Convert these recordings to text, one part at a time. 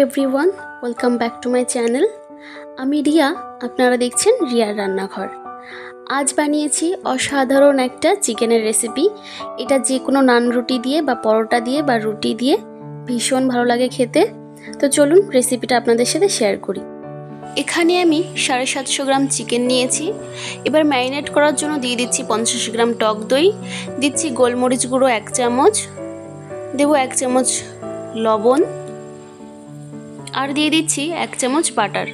Everyone, welcome back to my channel. আমি রিয়া, আপনারা দেখছেন রিয়ার রান্নাঘর। আজ বানিয়েছি অসাধারণ একটা চিকেনের রেসিপি। এটা যে কোনো নান রুটি দিয়ে বা পরোটা দিয়ে বা রুটি দিয়ে ভীষণ ভালো লাগে খেতে। তো চলুন রেসিপিটা আপনাদের সাথে শেয়ার করি। এখানে আমি 750 গ্রাম চিকেন নিয়েছি। এবার ম্যারিনেট করার জন্য দিয়ে দিচ্ছি 50 গ্রাম টক দই, দিচ্ছি গোলমরিচ গুঁড়ো 1 চামচ, দেবো 1 চামচ লবণ, আর দিয়ে দিচ্ছি 1 চামচ বাটার।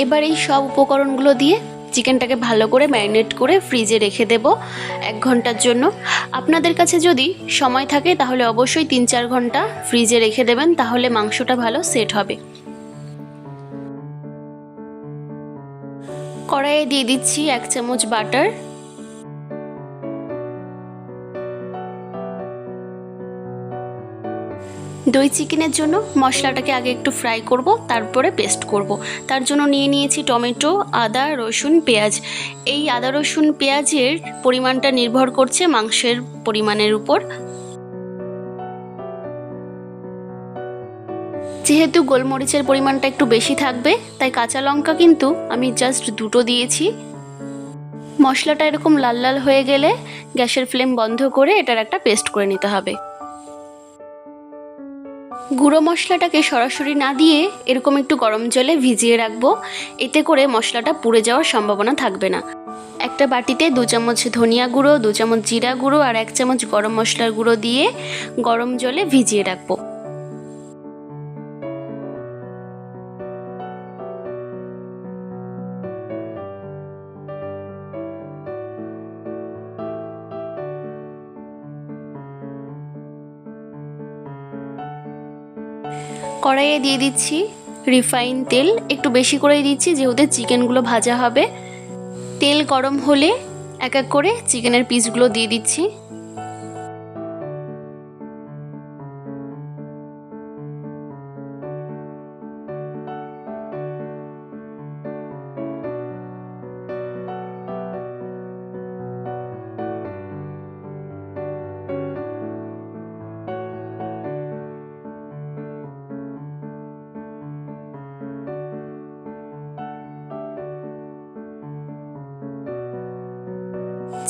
এবার এই সব উপকরণগুলো দিয়ে চিকেনটাকে ভালো করে ম্যারিনেট করে ফ্রিজে রেখে দেব 1 ঘন্টার জন্য। আপনাদের কাছে যদি সময় থাকে তাহলে অবশ্যই 3-4 ঘন্টা ফ্রিজে রেখে দেবেন, তাহলে মাংসটা ভালো সেট হবে। কড়াইয়ে দিয়ে দিচ্ছি 1 চামচ বাটার, দই চিকেনের জন্য মশলাটাকে আগে একটু ফ্রাই করব, তারপরে পেস্ট করব। তার জন্য নিয়ে নিয়েছি টমেটো, আদা, রসুন, পেঁয়াজ। এই আদা রসুন পেঁয়াজের পরিমাণটা নির্ভর করছে মাংসের পরিমাণের উপর। যেহেতু গোলমরিচের পরিমাণটা একটু বেশি থাকবে, তাই কাঁচা লঙ্কা কিন্তু আমি জাস্ট 2টো দিয়েছি। মশলাটা এরকম লাল লাল হয়ে গেলে গ্যাসের ফ্লেম বন্ধ করে এটার একটা পেস্ট করে নিতে হবে। গুঁড়ো মশলাটাকে সরাসরি না দিয়ে এরকম একটু গরম জলে ভিজিয়ে রাখবো, এতে করে মশলাটা পুড়ে যাওয়ার সম্ভাবনা থাকবে না। একটা বাটিতে 2 চামচ ধনিয়া গুঁড়ো, 2 চামচ জিরা গুঁড়ো আর 1 চামচ গরম মশলার গুঁড়ো দিয়ে গরম জলে ভিজিয়ে রাখবো। কড়াইয়ে দিয়ে দিচ্ছি রিফাইন তেল, একটু বেশি করেই দিচ্ছি যেহেতু চিকেনগুলো ভাজা হবে। তেল গরম হলে এক এক করে চিকেনের পিসগুলো দিয়ে দিচ্ছি।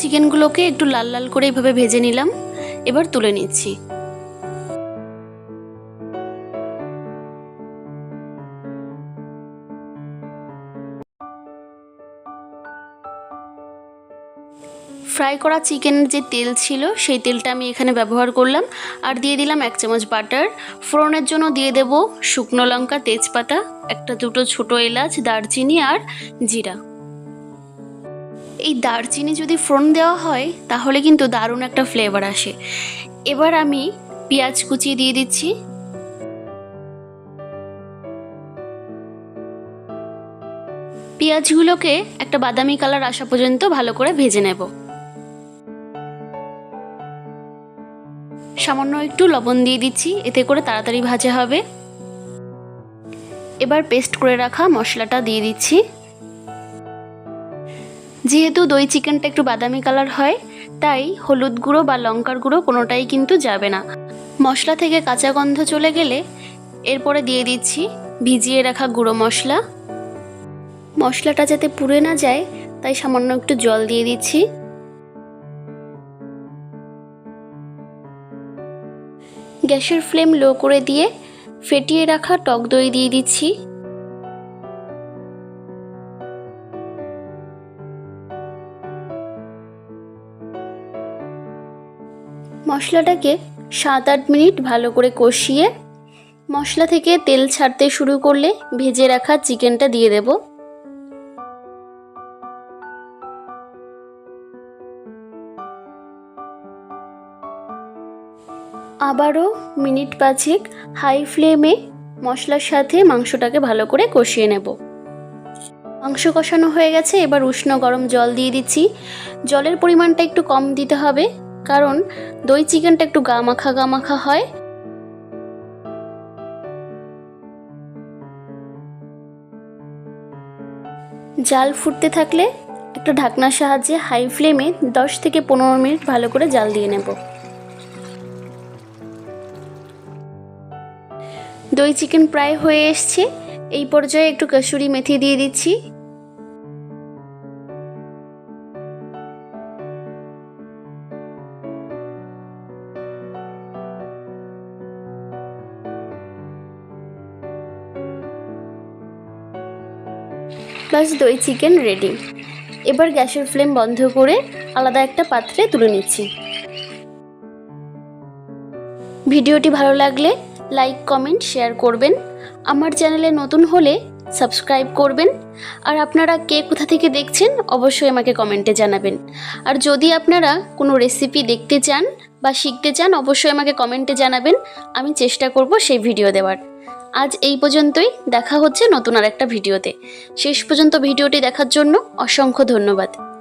চিকেনগুলোকে একটু লাল লাল করে এইভাবে ভেজে নিলাম, এবার তুলে নিচ্ছি। ফ্রাই করা চিকেনের যে তেল ছিল সেই তেলটা আমি এখানে ব্যবহার করলাম, আর দিয়ে দিলাম 1 চামচ বাটার। ফোড়নের জন্য দিয়ে দেব শুকনো লঙ্কা, তেজপাতা, 1-2টো ছোটো এলাচ, দারচিনি আর জিরা। এই দারচিনি যদি ফোড়ন দেওয়া হয় তাহলে কিন্তু দারুণ একটা ফ্লেভার আসে। এবার আমি পেঁয়াজ কুচিয়ে দিয়ে দিচ্ছি। পেঁয়াজগুলোকে একটা বাদামি কালার আসা পর্যন্ত ভালো করে ভেজে নেব। সামান্য একটু লবণ দিয়ে দিচ্ছি, এতে করে তাড়াতাড়ি ভাজা হবে। এবার পেস্ট করে রাখা মশলাটা দিয়ে দিচ্ছি। যেহেতু দই চিকেনটা একটু বাদামি কালার হয়, তাই হলুদ গুঁড়ো বা লঙ্কার গুঁড়ো কোনোটাই কিন্তু যাবে না। মশলা থেকে কাঁচা গন্ধ চলে গেলে এরপরে দিয়ে দিচ্ছি ভিজিয়ে রাখা গুঁড়ো মশলা। মশলাটা যাতে পুড়ে না যায় তাই সামান্য একটু জল দিয়ে দিচ্ছি। গ্যাসের ফ্লেম লো করে দিয়ে ফেটিয়ে রাখা টক দই দিয়ে দিচ্ছি। মশলাটাকে 7-8 মিনিট ভালো করে কষিয়ে মশলা থেকে তেল ছাড়তে শুরু করলে ভেজে রাখা চিকেনটা দিয়ে দেব। আবারও মিনিট 5 হাই ফ্লেমে মশলার সাথে মাংসটাকে ভালো করে কষিয়ে নেব। মাংস কষানো হয়ে গেছে, এবার উষ্ণ গরম জল দিয়ে দিচ্ছি। জলের পরিমাণটা একটু কম দিতে হবে, কারণ দই চিকেনটা একটু গা মাখা হয়। জাল ফুটতে থাকলে একটা ঢাকনার সাহায্যে হাই ফ্লেমে 10 থেকে 15 মিনিট ভালো করে জাল দিয়ে নেব। দই চিকেন প্রায় হয়ে এসছে। এই পর্যায়ে একটু কসুরি মেথি দিয়ে দিচ্ছি। বাস দই চিকেন রেডি। এবার গ্যাসের ফ্লেম বন্ধ করে আলাদা একটা পাত্রে তুলে নিচ্ছি। ভিডিওটি ভালো লাগলে লাইক কমেন্ট শেয়ার করবেন। আমার চ্যানেলে নতুন হলে সাবস্ক্রাইব করবেন। আর আপনারা কে কোথা থেকে দেখছেন অবশ্যই আমাকে কমেন্টে জানাবেন। আর যদি আপনারা কোনো রেসিপি দেখতে চান বা শিখতে চান অবশ্যই আমাকে কমেন্টে জানাবেন, আমি চেষ্টা করব সেই ভিডিও দেওয়ার। আজ এই পর্যন্তই, দেখা হচ্ছে নতুন আর একটা ভিডিওতে। শেষ পর্যন্ত ভিডিওটি দেখার জন্য অসংখ্য ধন্যবাদ।